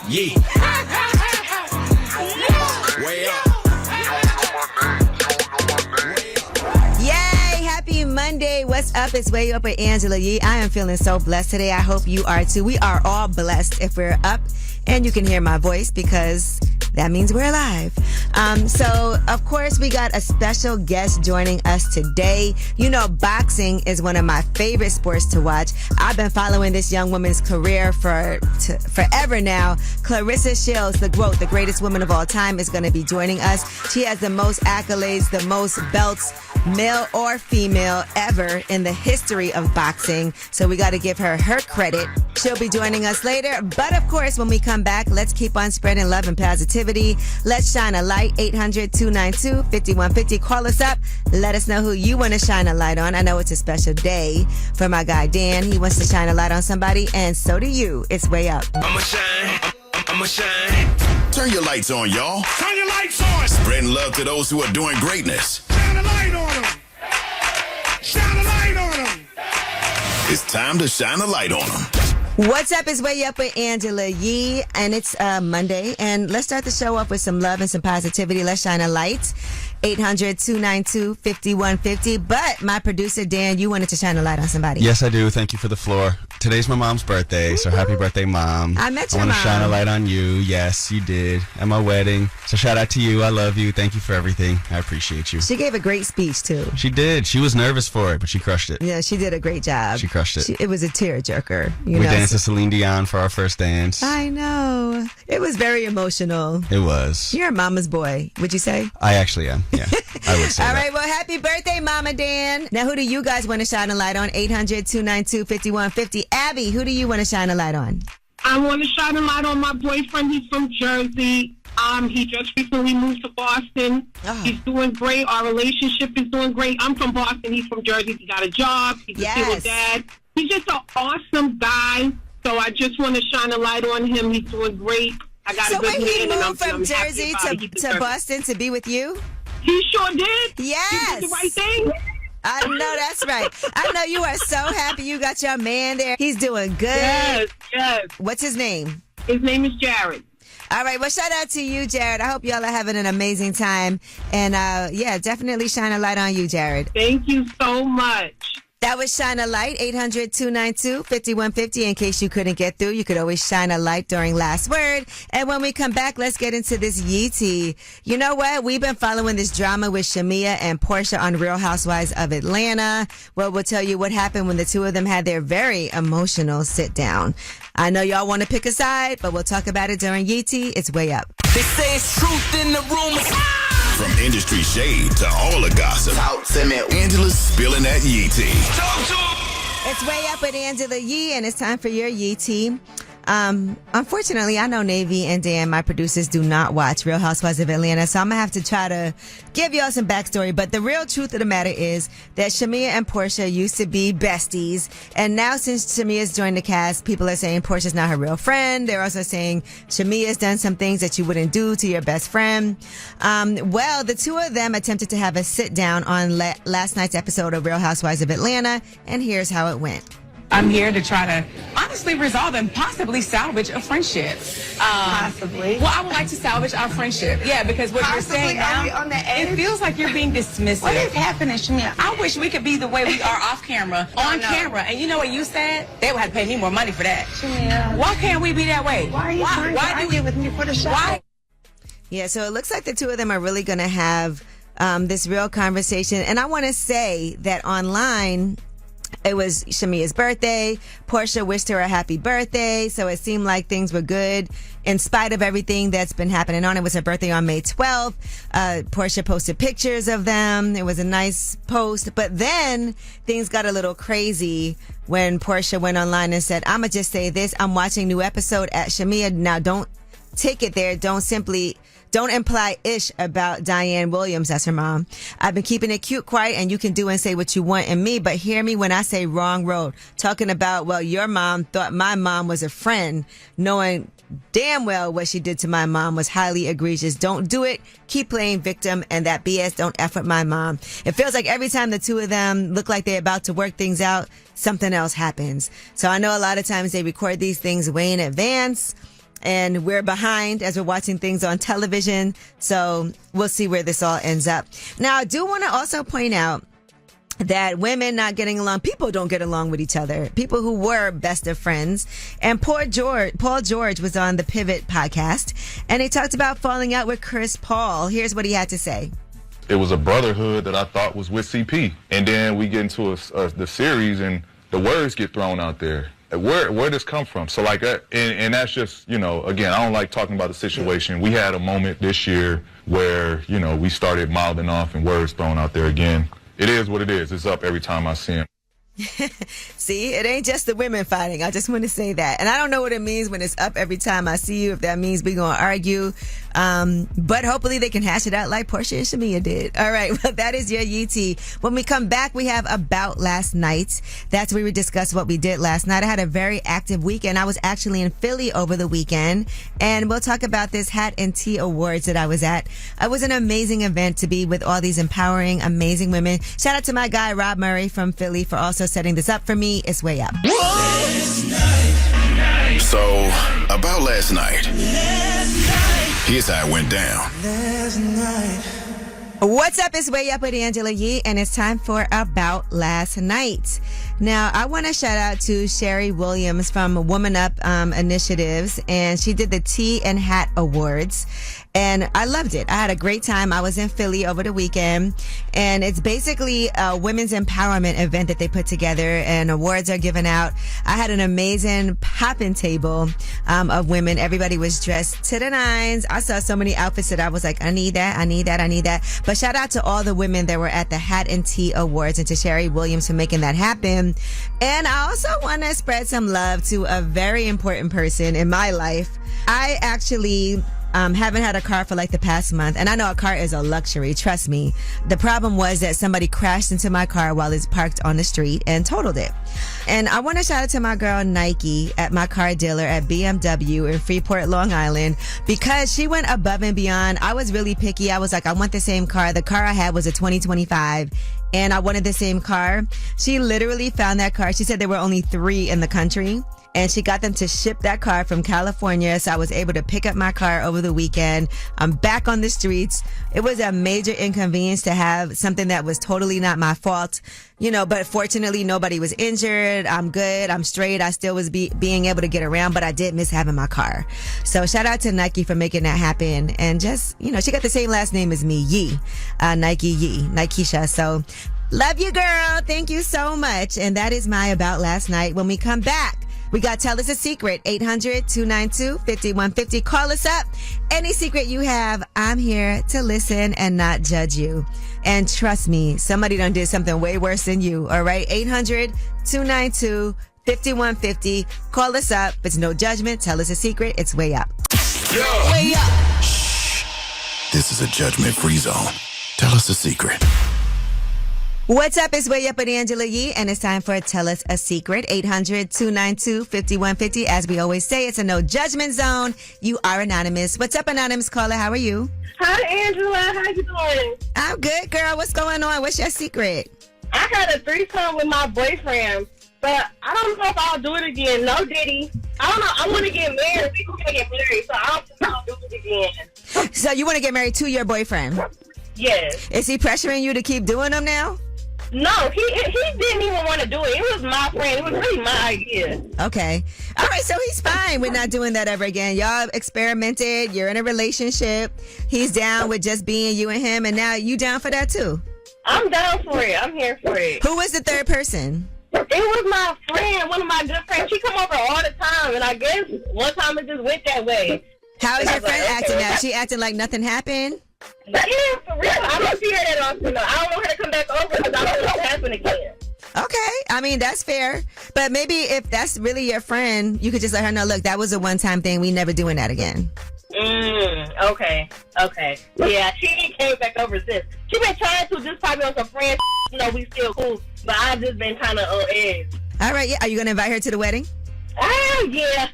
Yeah. Way up. Yay! Happy Monday. What's up? It's Way Up with Angela Yee. I am feeling so blessed today. I hope you are too. We are all blessed if we're up and you can hear my voice because that means we're alive. So, of course, we got a special guest joining us today. You know, boxing is one of my favorite sports to watch. I've been following this young woman's career for forever now. Clarissa Shields, the greatest woman of all time, is going to be joining us. She has the most accolades, the most belts, male or female, ever in the history of boxing. So we got to give her credit. She'll be joining us later. But, of course, when we come back, let's keep on spreading love and positivity. Let's shine a light. 800-292-5150. Call us up. Let us know who you want to shine a light on. I know it's a special day for my guy Dan. He wants to shine a light on somebody, and so do you. It's Way Up. I'ma shine. I'ma shine. Turn your lights on, y'all. Turn your lights on. Spreading love to those who are doing greatness. Shine a light on them. Shine a light on them. It's time to shine a light on them. What's up? It's Way Up with Angela Yee, and it's Monday. And let's start the show off with some love and some positivity. Let's shine a light. 800-292-5150. But my producer, Dan, you wanted to shine a light on somebody. Yes, I do. Thank you for the floor. Today's my mom's birthday, so happy birthday, Mom. I met your I want mom. to shine a light on you. Yes, you did. At my wedding. So shout out to you. I love you. Thank you for everything. I appreciate you. She gave a great speech, too. She did. She was nervous for it, but she crushed it. Yeah, she did a great job. She crushed it. It was a tearjerker. We danced to Celine Dion for our first dance. I know. It was very emotional. It was. You're a mama's boy, would you say? I actually am. Yeah, I would say All that. right, well, happy birthday, Mama Dan. Now, who do you guys want to shine a light on? 800-292-5150. Abby, who do you want to shine a light on? I want to shine a light on my boyfriend. He's from Jersey. He just recently moved to Boston. Oh. He's doing great. Our relationship is doing great. I'm from Boston. He's from Jersey. He got a job. He's a single dad. He's just an awesome guy. So I just want to shine a light on him. He's doing great. I got a good So when he man, and moved from Jersey to Boston to be with you? He sure did. Yes. He did the right thing. I know that's right. I know you are so happy you got your man there. He's doing good. Yes. What's his name? His name is Jared. All right. Well, shout out to you, Jared. I hope y'all are having an amazing time. And definitely shine a light on you, Jared. Thank you so much. That was Shine a Light, 800-292-5150. In case you couldn't get through, you could always shine a light during Last Word. And when we come back, let's get into this Yee tea. You know what? We've been following this drama with Shamea and Portia on Real Housewives of Atlanta. Well, we'll tell you what happened when the two of them had their very emotional sit down. I know y'all want to pick a side, but we'll talk about it during Yee tea. It's Way Up. They say it's truth in the rumors. From industry shade to all the gossip. Talk to me. Angela's spilling that Yee tea. Talk to him. It's Way Up with Angela Yee, and it's time for your Yee tea. Unfortunately, I know Navy and Dan, my producers, do not watch Real Housewives of Atlanta, so I'm going to have to try to give y'all some backstory. But the real truth of the matter is that Shamea and Portia used to be besties, and now since Shamea's joined the cast, people are saying Portia's not her real friend. They're also saying Shamea's done some things that you wouldn't do to your best friend. Well, the two of them attempted to have a sit-down on last night's episode of Real Housewives of Atlanta, and here's how it went. I'm here to try to honestly resolve and possibly salvage a friendship. Possibly. Well, I would like to salvage our friendship. Yeah, because what you're saying now, on the edge? it feels like you're being dismissive. What is happening, Shamea? I wish we could be the way we are off camera, on camera. And you know what you said? They would have to pay me more money for that. Shamea. Why can't we be that way? Why are you trying to argue with me for the show? Why? Yeah, so it looks like the two of them are really going to have this real conversation. And I want to say that online, it was Shamea's birthday. Portia wished her a happy birthday. So it seemed like things were good in spite of everything that's been happening on. It was her birthday on May 12th. Portia posted pictures of them. It was a nice post. But then things got a little crazy when Portia went online and said, I'm going to just say this. I'm watching new episode at Shamea. Now, don't take it there. Don't imply ish about Diane Williams. That's her mom. I've been keeping it cute, quiet, and you can do and say what you want in me, but hear me when I say wrong road. Talking about, well, your mom thought my mom was a friend, knowing damn well what she did to my mom was highly egregious. Don't do it. Keep playing victim, and that BS don't F with my mom. It feels like every time the two of them look like they're about to work things out, something else happens. So I know a lot of times they record these things way in advance. and we're behind as we're watching things on television. So we'll see where this all ends up. Now, I do want to also point out that women not getting along, people don't get along with each other. People who were best of friends. And Paul George was on the Pivot podcast, and he talked about falling out with Chris Paul. Here's what he had to say. It was a brotherhood that I thought was with CP. And then we get into the series, and the words get thrown out there. Where this come from? So like, and that's just, again, I don't like talking about the situation. We had a moment this year where, we started mouthing off and words thrown out there again. It is what it is. It's up every time I see him. See, it ain't just the women fighting. I just want to say that. And I don't know what it means when it's up every time I see you, if that means we're going to argue. But hopefully they can hash it out like Portia and Shamia did. All right. Well, that is your YT. When we come back, we have About Last Night. That's where we discuss what we did last night. I had a very active weekend. I was actually in Philly over the weekend. And we'll talk about this Hat and Tea Awards that I was at. It was an amazing event to be with all these empowering, amazing women. Shout out to my guy, Rob Murray from Philly, for also setting this up for me. It's way up. So, about last night. Here's how it went down. What's up? It's Way Up with Angela Yee, and it's time for About Last Night. Now, I want to shout out to Sherry Williams from Woman Up Initiatives, and she did the Tea and Hat Awards, and I loved it. I had a great time. I was in Philly over the weekend, and it's basically a women's empowerment event that they put together, and awards are given out. I had an amazing popping table of women. Everybody was dressed to the nines. I saw so many outfits that I was like, I need that, I need that, I need that. But shout out to all the women that were at the Hat and Tea Awards, and to Sherry Williams for making that happen. And I also want to spread some love to a very important person in my life. I actually haven't had a car for like the past month, and I know a car is a luxury, trust me. The problem was that somebody crashed into my car while it's parked on the street and totaled it. And I want to shout out to my girl Nike at my car dealer at BMW in Freeport, Long Island, because she went above and beyond. I was really picky. I was like, I want the same car. The car I had was a 2025, and I wanted the same car. She literally found that car. She said there were only 3 in the country, and she got them to ship that car from California. So I was able to pick up my car over the weekend. I'm back on the streets. It was a major inconvenience to have something that was totally not my fault, but fortunately nobody was injured. I'm good. I'm straight. I still was being able to get around, but I did miss having my car. So shout out to Nike for making that happen. And just, she got the same last name as me, Yee, Nike Yee, Nikesha. So love you, girl. Thank you so much. And that is my About Last Night. When we come back, we got Tell Us a Secret, 800-292-5150. Call us up. Any secret you have, I'm here to listen and not judge you. And trust me, somebody done did something way worse than you, all right? 800-292-5150. Call us up. It's no judgment. Tell us a secret. It's Way Up. Yo. Way Up. Shh. This is a judgment-free zone. Tell us a secret. What's up? It's Way Up with Angela Yee, and it's time for Tell Us a Secret. 800-292-5150. As we always say, it's a no judgment zone. You are anonymous. What's up, anonymous caller? How are you? Hi, Angela. How you doing? I'm good, girl. What's going on? What's your secret? I had a threesome with my boyfriend, but I don't know if I'll do it again. No Diddy. I don't know. I want to get married. We can get married, so I don't think I'll do it again. So you want to get married to your boyfriend? Yes. Is he pressuring you to keep doing them now? No, he didn't even want to do it. It was my friend. It was really my idea. Okay. All right, so he's fine with not doing that ever again. Y'all experimented. You're in a relationship. He's down with just being you and him, and now you down for that too? I'm down for it. I'm here for it. Who was the third person? It was my friend, one of my good friends. She come over all the time, and I guess one time it just went that way. How is your friend acting now? She acting like nothing happened? Yeah, for real. I don't see her that often. I don't want her to come back over because I don't want it to happen again. Okay. I mean, that's fair. But maybe if that's really your friend, you could just let her know, look, that was a one-time thing. We never doing that again. Okay. Yeah, she came back over since. She been trying to, just probably on some friends. We still cool. But I just been kind of on edge. All right. Yeah. Are you going to invite her to the wedding? Yeah.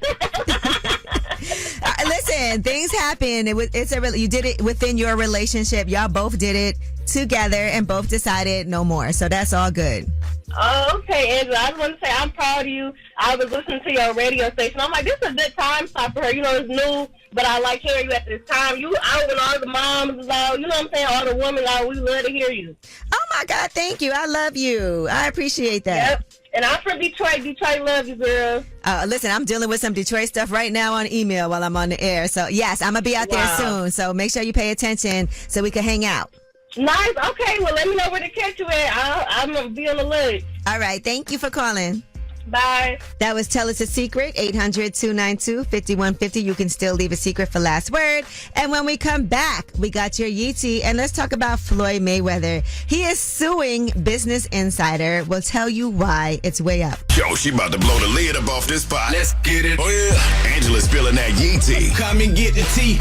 Listen, things happen. You did it within your relationship. Y'all both did it together and both decided no more. So that's all good. Oh, okay, Angela. I just want to say I'm proud of you. I was listening to your radio station. I'm like, this is a good time slot for her. You know, it's new, but I like hearing you at this time. You out with all the moms, you know what I'm saying? All the women, we love to hear you. Oh, my God. Thank you. I love you. I appreciate that. Yep. And I'm from Detroit. Detroit love you, girl. Listen, I'm dealing with some Detroit stuff right now on email while I'm on the air. So, yes, I'm going to be out there soon. So make sure you pay attention so we can hang out. Nice. Okay, well, let me know where to catch you at. I'm going to be on the look. All right. Thank you for calling. Bye. That was Tell Us a Secret, 800-292-5150. You can still leave a secret for last word. And when we come back, we got your Yeetie. And let's talk about Floyd Mayweather. He is suing Business Insider. We'll tell you why. It's way up. Yo, she about to blow the lid up off this pot. Let's get it. Oh, yeah. Angela's spilling that Yee tea. Come and get the tea.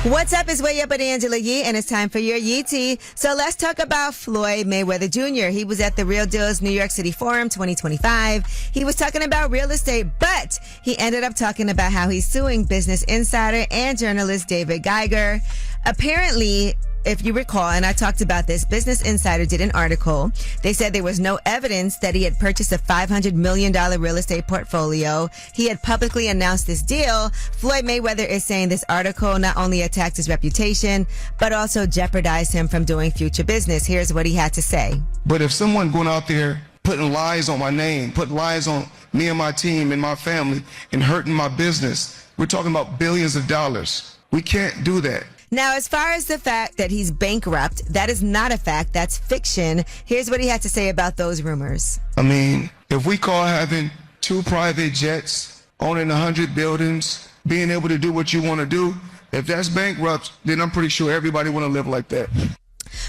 What's up? It's Way Up with Angela Yee, and it's time for your Yeetie. So let's talk about Floyd Mayweather Jr. He was at the Real Deal's New York City Forum 2025. He was talking about real estate, but he ended up talking about how he's suing Business Insider and journalist David Geiger. Apparently, if you recall, and I talked about this, Business Insider did an article. They said there was no evidence that he had purchased a $500 million real estate portfolio. He had publicly announced this deal. Floyd Mayweather is saying this article not only attacked his reputation, but also jeopardized him from doing future business. Here's what he had to say. But if someone going out there putting lies on my name, putting lies on me and my team and my family and hurting my business, we're talking about billions of dollars. We can't do that. Now, as far as the fact that he's bankrupt, that is not a fact. That's fiction. Here's what he had to say about those rumors. I mean, if we call having 2 private jets, owning 100 buildings, being able to do what you want to do, if that's bankrupt, then I'm pretty sure everybody want to live like that.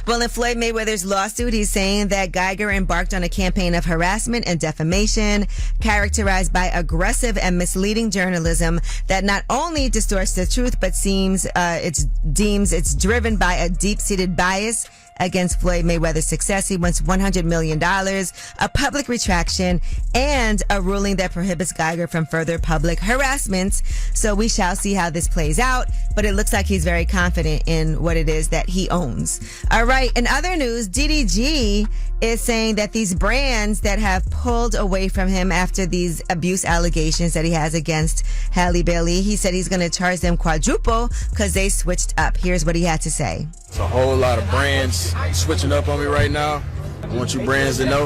Well, in Floyd Mayweather's lawsuit, he's saying that Geiger embarked on a campaign of harassment and defamation characterized by aggressive and misleading journalism that not only distorts the truth, but deems it's driven by a deep-seated bias against Floyd Mayweather's success. He wants $100 million, a public retraction, and a ruling that prohibits Geiger from further public harassment. So we shall see how this plays out, but it looks like he's very confident in what it is that he owns. All right, in other news, Diddy G is saying that these brands that have pulled away from him after these abuse allegations that he has against Halle Bailey, he said he's going to charge them quadruple because they switched up. Here's what he had to say. It's a whole lot of brands switching up on me right now. I want you brands to know,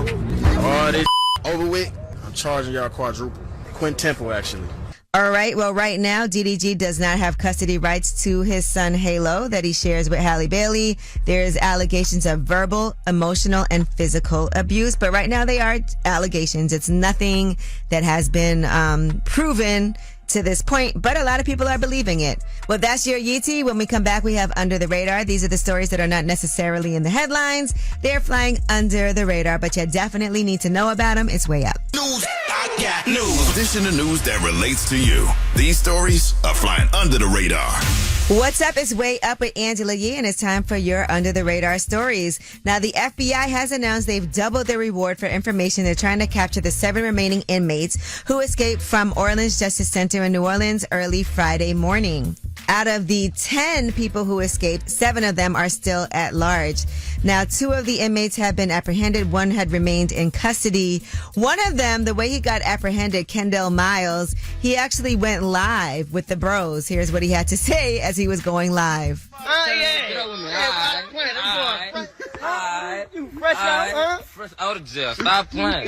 all this over with, I'm charging y'all quadruple. Quintuple, actually. All right. Well, right now, DDG does not have custody rights to his son, Halo, that he shares with Halle Bailey. There's allegations of verbal, emotional, and physical abuse. But right now, they are allegations. It's nothing that has been proven to this point, but a lot of people are believing it. Well, that's your Yeetie. When we come back, we have Under the Radar. These are the stories that are not necessarily in the headlines. They're flying under the radar, but you definitely need to know about them. It's Way Up. News, I got news. This in the news that relates to you. These stories are flying under the radar. What's up? It's Way Up with Angela Yee, and it's time for your Under the Radar stories. Now, the FBI has announced they've doubled their reward for information. They're trying to capture the 7 remaining inmates who escaped from Orleans Justice Center in New Orleans early Friday morning. Out of the 10 people who escaped, 7 of them are still at large. Now, 2 of the inmates have been apprehended. 1 had remained in custody. One of them, the way he got apprehended, Kendall Miles, he actually went live with the bros. Here's what he had to say as he was going live. You fresh out, huh? Fresh out of jail. Stop playing.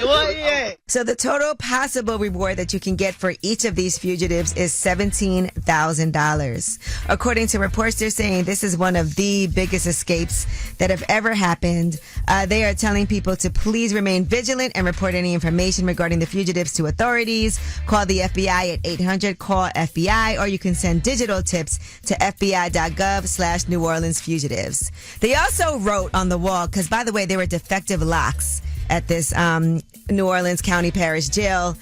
So the total possible reward that you can get for each of these fugitives is $17,000. According to reports, they're saying this is one of the biggest escapes that have ever happened. They are telling people to please remain vigilant and report any information regarding the fugitives to authorities. Call the FBI at 800-CALL-FBI, or you can send digital tips to FBI.gov/New Orleans fugitives. They also wrote on the wall, because by the way, there were defective locks at this New Orleans County Parish Jail.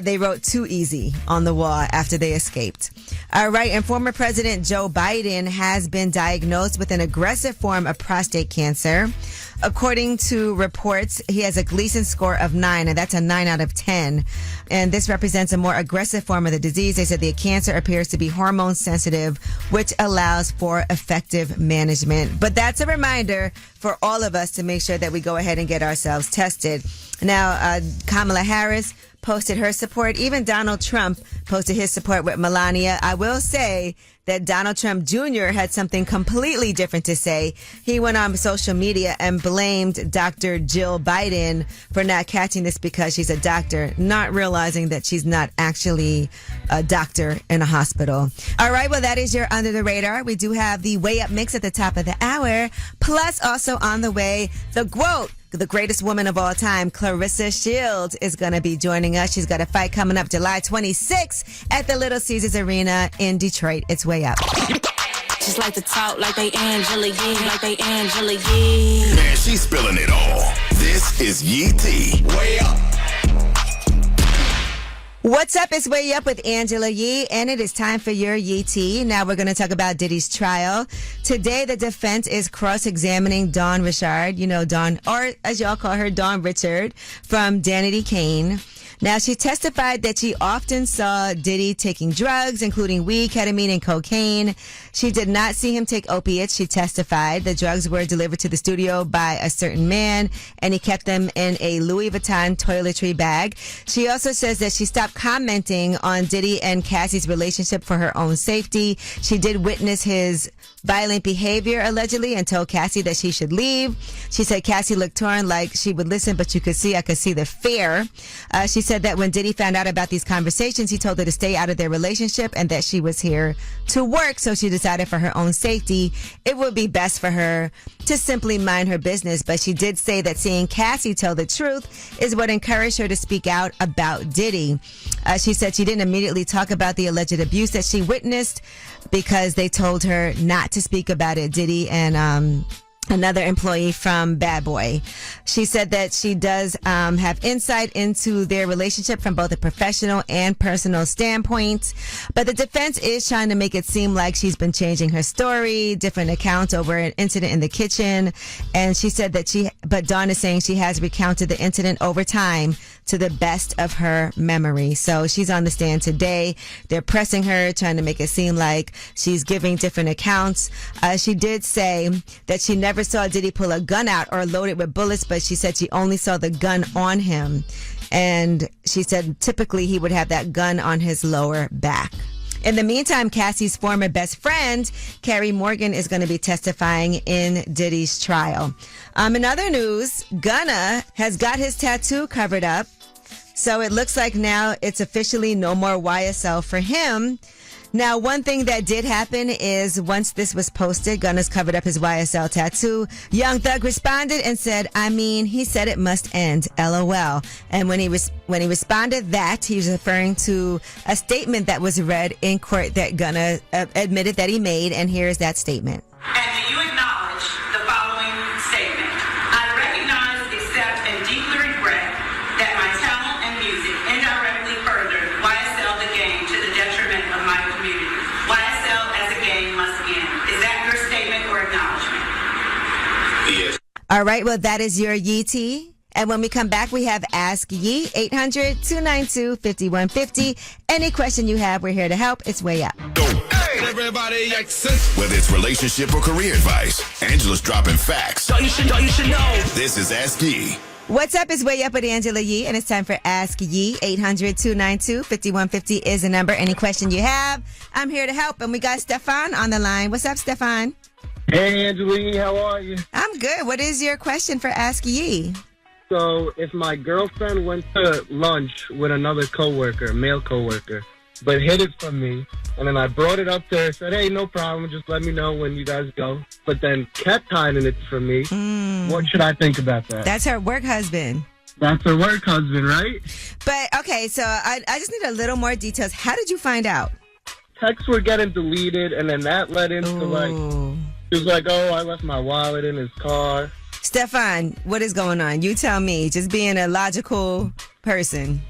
They wrote "too easy" on the wall after they escaped. All right, and former President Joe Biden has been diagnosed with an aggressive form of prostate cancer. according to reports, he has a Gleason score of 9, and that's a 9 out of 10. And this represents a more aggressive form of the disease. They said the cancer appears to be hormone sensitive, which allows for effective management. But that's a reminder for all of us to make sure that we go ahead and get ourselves tested. Now, Kamala Harris posted her support. Even Donald Trump posted his support with Melania. I will say that Donald Trump Jr. had something completely different to say. He went on social media and blamed Dr. Jill Biden for not catching this because she's a doctor, not realizing that she's not actually a doctor in a hospital. All right, well, that is your Under the Radar. We do have the Way Up Mix at the top of the hour, plus also on the way, the quote. The greatest woman of all time, Clarissa Shields, is going to be joining us. She's got a fight coming up July 26th at the Little Caesars Arena in Detroit. It's Way Up. Just like to talk like they Angela Yee, like they Angela Yee. Man, she's spilling it all. This is Yee T. Way Up. What's up? It's Way Up with Angela Yee, and it is time for your Yee T. Now we're going to talk about Diddy's trial. Today, the defense is cross-examining Dawn Richard, you know, Dawn, or as y'all call her, Dawn Richard, from Danity Kane. Now, she testified that she often saw Diddy taking drugs, including weed, ketamine, and cocaine. She did not see him take opiates. She testified the drugs were delivered to the studio by a certain man, and he kept them in a Louis Vuitton toiletry bag. She also says that she stopped commenting on Diddy and Cassie's relationship for her own safety. She did witness his violent behavior, allegedly, and told Cassie that she should leave. She said Cassie looked torn, like she would listen, but I could see the fear. She said that when Diddy found out about these conversations, he told her to stay out of their relationship and that she was here to work. So she decided for her own safety, it would be best for her to simply mind her business. But she did say that seeing Cassie tell the truth is what encouraged her to speak out about Diddy. She said she didn't immediately talk about the alleged abuse that she witnessed because they told her not to speak about it, Diddy and another employee from Bad Boy. She said that she does have insight into their relationship from both a professional and personal standpoint, but the defense is trying to make it seem like she's been changing her story, different accounts over an incident in the kitchen, and she said that but Dawn is saying she has recounted the incident over time to the best of her memory. So she's on the stand today. They're pressing her, trying to make it seem like she's giving different accounts. She did say that she never saw Diddy pull a gun out or load it with bullets, but she said she only saw the gun on him. And she said typically he would have that gun on his lower back. In the meantime, Cassie's former best friend, Carrie Morgan, is going to be testifying in Diddy's trial. In other news, Gunna has got his tattoo covered up. So it looks like now it's officially no more YSL for him. Now, one thing that did happen is once this was posted, Gunna's covered up his YSL tattoo. Young Thug responded and said, he said it must end, LOL. And when he responded that, he was referring to a statement that was read in court that Gunna admitted that he made. And here's that statement. And do you acknowledge the following statement? I recognize, accept, and deeply regret that my talent and music indirectly furthered YSL the game to the detriment of my community. YSL as a game must end. Is that your statement or acknowledgement? Yes. All right, well, that is your Yee T. And when we come back, we have Ask Yee, 800-292-5150. Any question you have, we're here to help. It's Way Up. Everybody whether it's relationship or career advice, Angela's dropping facts. You should know. This is Ask Yee. What's up? It's Way Up with Angela Yee, and it's time for Ask Yee. 800-292-5150 is the number. Any question you have, I'm here to help. And we got Stefan on the line. What's up, Stefan? Hey, Angela Yee, how are you? I'm good. What is your question for Ask Yee? So, if my girlfriend went to lunch with another coworker, male coworker, but hid it from me, and then I brought it up to her, said, hey, no problem, just let me know when you guys go, but then kept hiding it from me, what should I think about that? That's her work husband. That's her work husband, right? But, okay, so I just need a little more details. How did you find out? Texts were getting deleted, and then that led into, she was like, oh, I left my wallet in his car. Stefan, what is going on? You tell me. Just being a logical person.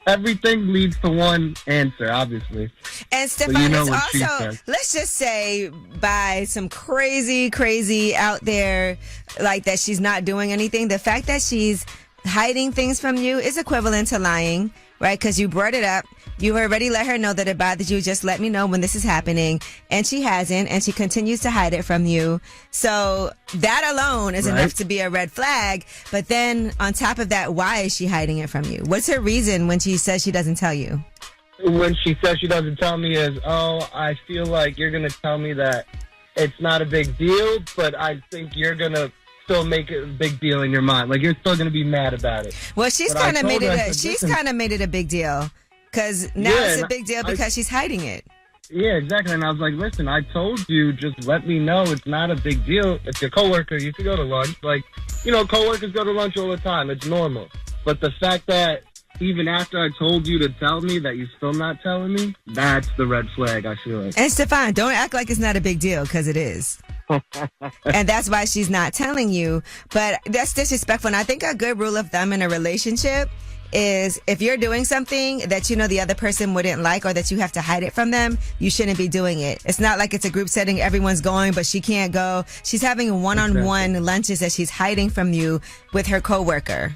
everything leads to one answer, obviously. And So Stefan you know is what she also, said. let's just say, by some crazy out there, like that she's not doing anything. The fact that she's hiding things from you is equivalent to lying, right? Because you brought it up. You already let her know that it bothered you. Just let me know when this is happening. And she hasn't, and she continues to hide it from you. So that alone is enough to be a red flag. But then on top of that, why is she hiding it from you? What's her reason when she says she doesn't tell you? When she says she doesn't tell me is, oh, I feel like you're going to tell me that it's not a big deal, but I think you're going to still make it a big deal in your mind. Like, you're still going to be mad about it. Well, she's But I kind of told made her, it. I said, She's listen. kind of made it a big deal because now Yeah, it's a and big deal because she's hiding it. Yeah, exactly. And I was like, listen, I told you, just let me know it's not a big deal. If your coworker, you can go to lunch. Like, you know, coworkers go to lunch all the time. It's normal. But the fact that even after I told you to tell me that you're still not telling me, that's the red flag, I feel like. And Stefan, don't act like it's not a big deal because it is. And that's why she's not telling you. But that's disrespectful. And I think a good rule of thumb in a relationship is if you're doing something that you know the other person wouldn't like or that you have to hide it from them, you shouldn't be doing it. It's not like it's a group setting, everyone's going, but she can't go. She's having one-on-one lunches that she's hiding from you with her coworker.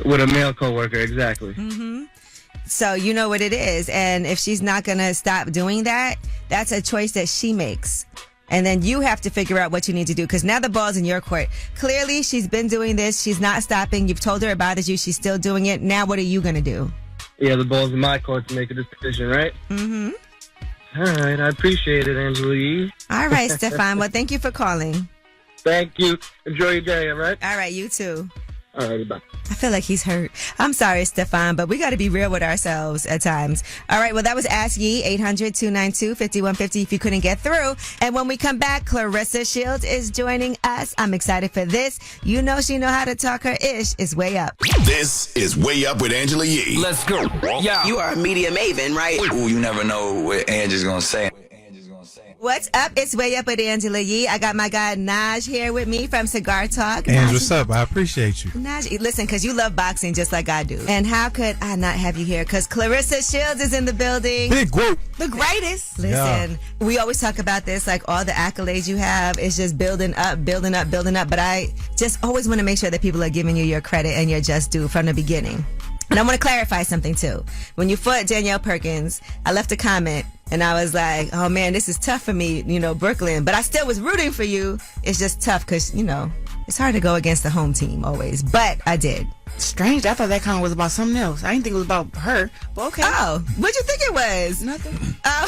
With a male coworker, exactly. Mm-hmm. So you know what it is. And if she's not going to stop doing that, that's a choice that she makes. And then you have to figure out what you need to do because now the ball's in your court. Clearly, she's been doing this. She's not stopping. You've told her it bothers you. She's still doing it. Now what are you going to do? Yeah, the ball's in my court to make a decision, right? Mm-hmm. All right, I appreciate it, Angela Yee. All right, Stefan. Well, thank you for calling. Thank you. Enjoy your day, all right? All right, you too. All right, bye. I feel like he's hurt. I'm sorry, Stefan, but we got to be real with ourselves at times. All right, well, that was Ask Yee, 800-292-5150 if you couldn't get through. And when we come back, Clarissa Shields is joining us. I'm excited for this. You know she know how to talk her ish. It's Way Up. This is Way Up with Angela Yee. Let's go. Yeah. You are a media maven, right? Ooh, you never know what Angie's gonna say. What's up? It's Way Up with Angela Yee. I got my guy Naj here with me from Cigar Talk. Ange, what's up? I appreciate you. Naj, listen, because you love boxing just like I do. And how could I not have you here? Because Clarissa Shields is in the building. Big whoop. The greatest. Listen, we always talk about this, like all the accolades you have is just building up. But I just always want to make sure that people are giving you your credit and your just due from the beginning. And I want to clarify something too. When you fought Danielle Perkins, I left a comment and I was like, oh man, this is tough for me, you know, Brooklyn. But I still was rooting for you. It's just tough because, you know, it's hard to go against the home team always. But I did. Strange. I thought that comment was about something else. I didn't think it was about her. But okay. Oh, what'd you think it was? Nothing. Oh.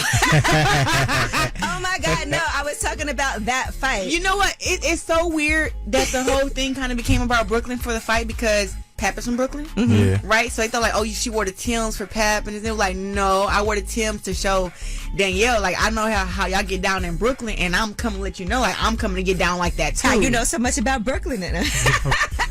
Oh my God, no. I was talking about that fight. You know what? It's so weird that the whole thing kind of became about Brooklyn for the fight because Pap is from Brooklyn, Yeah. right? So they thought like, oh, she wore the Timbs for Pap, and they were like, no, I wore the Timbs to show Danielle, like, I know how y'all get down in Brooklyn, and I'm coming to let you know, like, I'm coming to get down like that too. How you know so much about Brooklyn, then?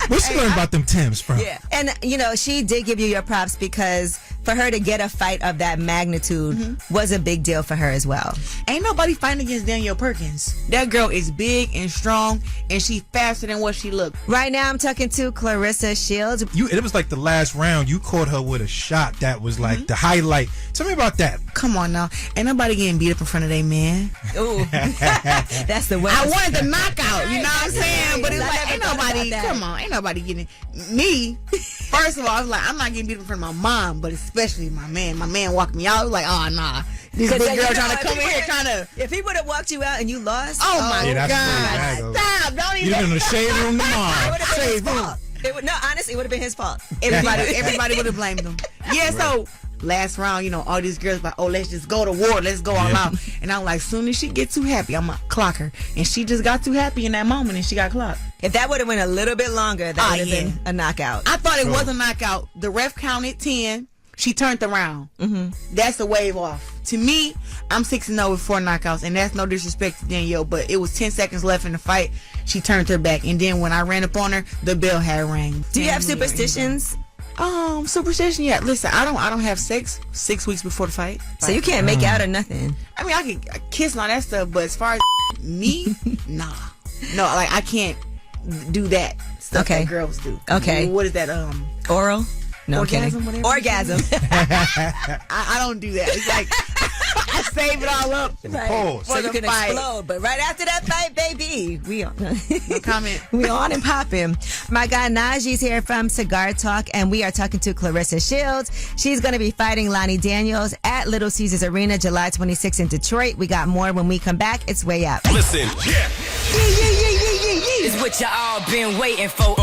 What's you learn about them Timbs from? Yeah, and you know she did give you your props because for her to get a fight of that magnitude was a big deal for her as well. Ain't nobody fighting against Danielle Perkins. That girl is big and strong, and she faster than what she looked. Right now, I'm talking to Clarissa Shields. It was like the last round. You caught her with a shot that was like the highlight. Tell me about that. Come on now. Ain't nobody getting beat up in front of they man. Ooh. That's the way. I wanted the knockout, you know what I'm saying? But it's like, ain't nobody, come on, ain't nobody getting me. First of all, I was like, I'm not getting beat up in front of my mom, but especially my man. My man walked me out. I was like, oh, nah. This big girl trying to come in here trying to. If he would have walked you out and you lost. Oh my that's God. Stop. Don't even. You'd have been in the shade room tomorrow. Shade room. No, honestly, it would have been his fault. Everybody would have blamed him. Yeah, so last round, you know, all these girls like, oh, let's just go to war. Let's go all out. And I'm like, soon as she get too happy, I'm going to clock her. And she just got too happy in that moment and she got clocked. If that would have went a little bit longer, that would have been a knockout. I thought it was a knockout. The ref counted 10. She turned around. That's a wave off. To me, I'm 6-0 with 4 knockouts, and that's no disrespect to Danielle, but it was 10 seconds left in the fight. She turned her back, and then when I ran up on her, the bell had rang. Do you have superstitions? Superstition? Yeah. Listen, I don't have sex 6 weeks before the fight. So you can't make out or nothing. I mean, I can kiss and all that stuff, but as far as me, nah. No, like I can't do that stuff that girls do. Okay. What is that? Oral? No, orgasm, I'm kidding. whatever. Orgasm. I don't do that. It's like I save it all up. Right. So you can fight. explode. But right after that fight, baby, we on. No comment. We on and popping. My guy Najee's here from Cigar Talk, and we are talking to Clarissa Shields. She's going to be fighting Lonnie Daniels at Little Caesars Arena July 26th in Detroit. We got more when we come back. It's Way Up. Listen, yeah. It's what y'all been waiting for.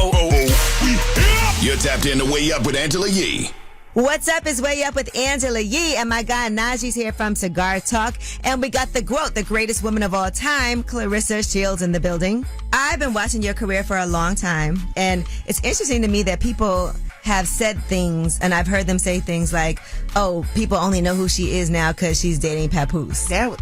You're tapped in to Way Up with Angela Yee. What's up? Is Way Up with Angela Yee, and my guy Najee's here from Cigar Talk, and we got the GOAT, the greatest woman of all time, Clarissa Shields in the building. I've been watching your career for a long time, and it's interesting to me that people have said things, and I've heard them say things like, oh, people only know who she is now because she's dating Papoose. That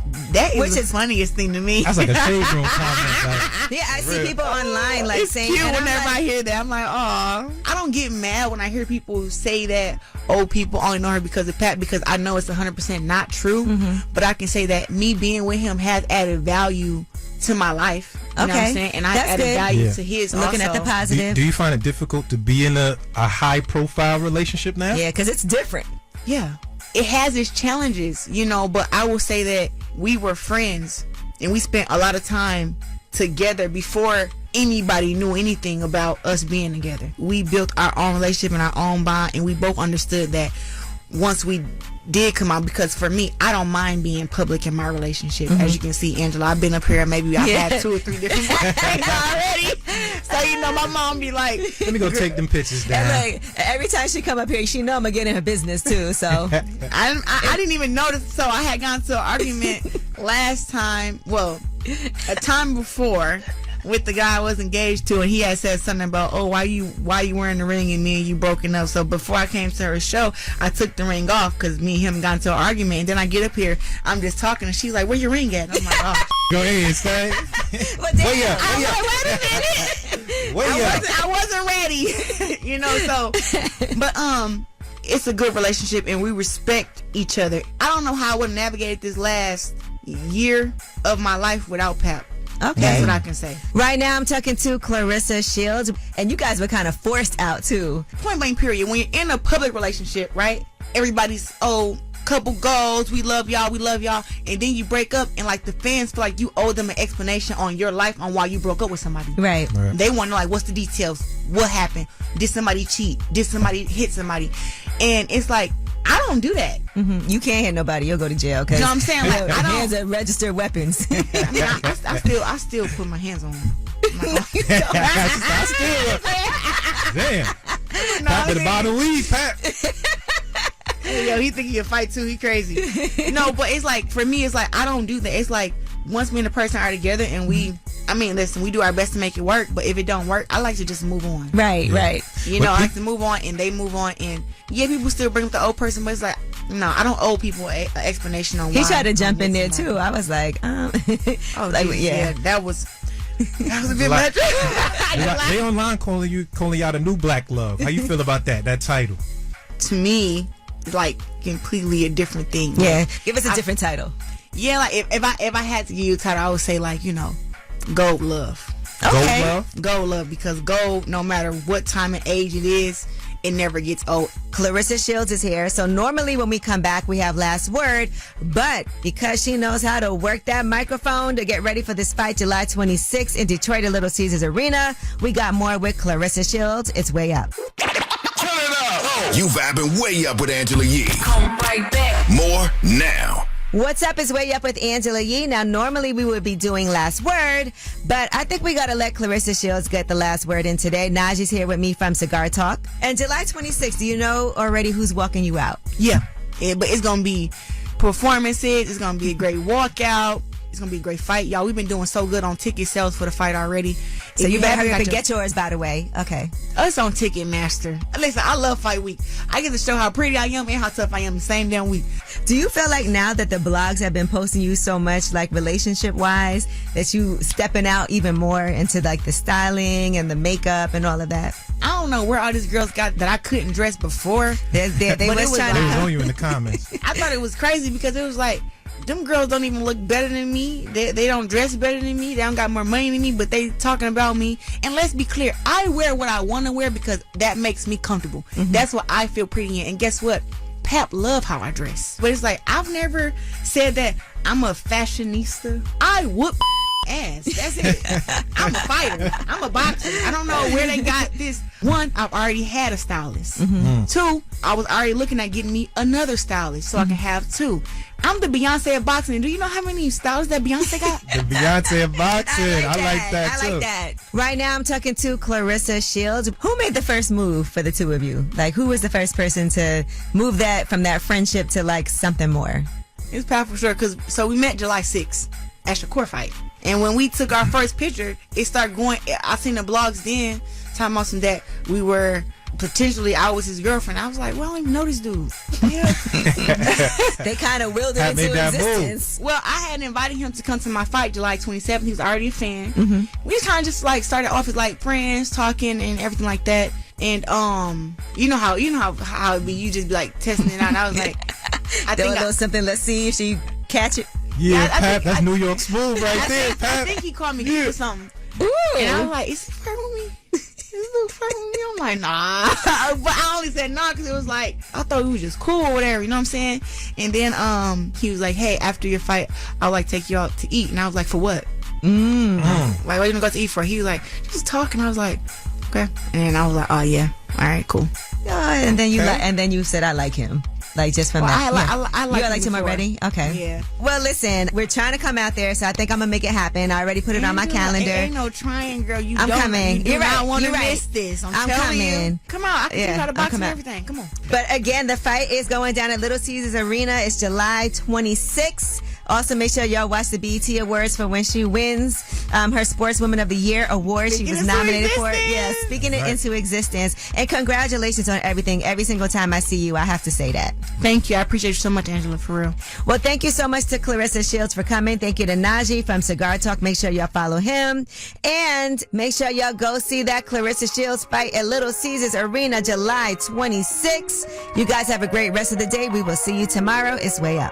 is the funniest thing to me. That's like a shade room comment. Like, yeah, I see people online like it's saying cute that. whenever I hear that. I'm like, oh, I don't get mad when I hear people say that. Oh, people only know her because of Pat, because I know it's 100% not true. But I can say that me being with him has added value to my life. You know what I'm saying? And I added value to his. Looking also. at the positive. do you find it difficult to be in a high profile relationship now? Yeah, because it's different. Yeah. It has its challenges, you know, but I will say that we were friends and we spent a lot of time together before anybody knew anything about us being together. We built our own relationship and our own bond, and we both understood that once we did come out, because for me, I don't mind being public in my relationship. As you can see, Angela, I've been up here, maybe I've had 2 or 3 different boyfriends already. So, you know, my mom be like, let me go take them pictures down. And like, every time she come up here, she know I'm gonna get in her business too. So I didn't even notice. So I had gotten to an argument last time, well, a time before, with the guy I was engaged to, and he had said something about, oh, why you wearing the ring and me and you broken up. So before I came to her show, I took the ring off because me and him got into an argument. And then I get up here, I'm just talking, and she's like, where your ring at? I'm like, oh. Go ahead, say. Wait a minute. I wasn't ready. You know, so, but it's a good relationship and we respect each other. I don't know how I would have navigated this last year of my life without Pap. Okay. That's what I can say. Right now, I'm talking to Clarissa Shields, and you guys were kind of forced out too. Point blank, period. When you're in a public relationship, right? Everybody's, couple goals, we love y'all, and then you break up, and like the fans feel like you owe them an explanation on your life on why you broke up with somebody. Right. They want to know, like, what's the details? What happened? Did somebody cheat? Did somebody hit somebody? And it's like, I don't do that. You can't hit nobody. You'll go to jail. You know what I'm saying? Like, I don't. Hands are registered weapons. I mean, I still put my hands on them. Damn. Pat to the bottom weed, Pat. Yo, he think he can fight too. He crazy. No, but it's like, for me, it's like, I don't do that. It's like, once me and the person are together and we do our best to make it work, but if it don't work, I like to just move on. Right. You know, I like to move on and they move on, and yeah, people still bring up the old person, but it's like, no, I don't owe people an explanation on why. He tried to jump in there too. I was like, oh, like, geez, yeah, that was a bit much. They online calling you out a new black love. How you feel about that title? To me, it's like completely a different thing. Yeah, like, give us a different title. Yeah, like if I had to give you a title, I would say, like, you know, gold love. Okay. Gold love, because gold, no matter what time and age it is, it never gets old. Clarissa Shields is here. So normally when we come back, we have last word, but because she knows how to work that microphone to get ready for this fight July 26th in Detroit at Little Caesars Arena, we got more with Clarissa Shields. It's Way Up. You vibing Way Up with Angela Yee. Come right back. More now. What's up is Way Up with Angela Yee. Now, normally we would be doing last word, but I think we got to let Clarissa Shields get the last word in today. Najee's here with me from Cigar Talk. And July 26th, do you know already who's walking you out? Yeah, but it's going to be performances. It's going to be a great walkout. It's going to be a great fight. Y'all, we've been doing so good on ticket sales for the fight already. So you better hurry up and get yours, by the way. Okay. Us on Ticketmaster. Listen, I love Fight Week. I get to show how pretty I am and how tough I am the same damn week. Do you feel like now that the blogs have been posting you so much, like relationship-wise, that you stepping out even more into like the styling and the makeup and all of that? I don't know where all these girls got that I couldn't dress before. They was trying to on you in the comments. I thought it was crazy because it was like, them girls don't even look better than me. They don't dress better than me. They don't got more money than me, but they talking about me. And let's be clear, I wear what I want to wear because that makes me comfortable. That's what I feel pretty in. And guess what? Pap love how I dress. But it's like, I've never said that I'm a fashionista. I whoop ass. That's it. I'm a fighter. I'm a boxer. I don't know where they got this. One, I've already had a stylist. Two, I was already looking at getting me another stylist so I can have two. I'm the Beyonce of boxing. And do you know how many stylists that Beyonce got? The Beyonce of boxing. I like that too. I like that. Right now I'm talking to Clarissa Shields. Who made the first move for the two of you? Like, who was the first person to move that from that friendship to like something more? It's Pat for sure. So we met July 6th at the court fight. And when we took our first picture, it started going. I seen the blogs then talking about some that we were potentially, I was his girlfriend. I was like, well, I don't even know this dude. Yeah. They kind of willed it into existence. Well, I had invited him to come to my fight July 27th. He was already a fan. We just kind of just like started off as like friends, talking and everything like that. And you know how it be, you just be like testing it out. And I was like, I think a little something. Let's see if she catch it. Yeah, Pap, that's New York smooth right there, Pap. I think he called me cute or something. Ooh. And I was like, is he flirting with me? Is Luke flirting with me? I'm like, nah. But I only said nah because it was like, I thought we was just cool or whatever, you know what I'm saying? And then he was like, hey, after your fight, I'd like to take you out to eat. And I was like, for what? Like, what are you gonna go to eat for? He was like, just talking. I was like, okay. And I was like, oh yeah, all right, cool. And then you said, I like him. Like, just from that. I like you liked him already? Okay. Yeah. Well, listen, we're trying to come out there, so I think I'm going to make it happen. I already put it on my calendar. Ain't no trying, girl. I'm coming. You do not want to You're miss this. I'm telling coming. you. Come on. I can teach you how to box and everything. Come on. But again, the fight is going down at Little Caesars Arena. It's July 26th. Also, make sure y'all watch the BET Awards for when she wins her Sportswoman of the Year award. She was nominated for it. Yeah, speaking it into existence. And congratulations on everything. Every single time I see you, I have to say that. Thank you. I appreciate you so much, Angela, for real. Well, thank you so much to Clarissa Shields for coming. Thank you to Najee from Cigar Talk. Make sure y'all follow him. And make sure y'all go see that Clarissa Shields fight at Little Caesars Arena, July 26th. You guys have a great rest of the day. We will see you tomorrow. It's Way Up.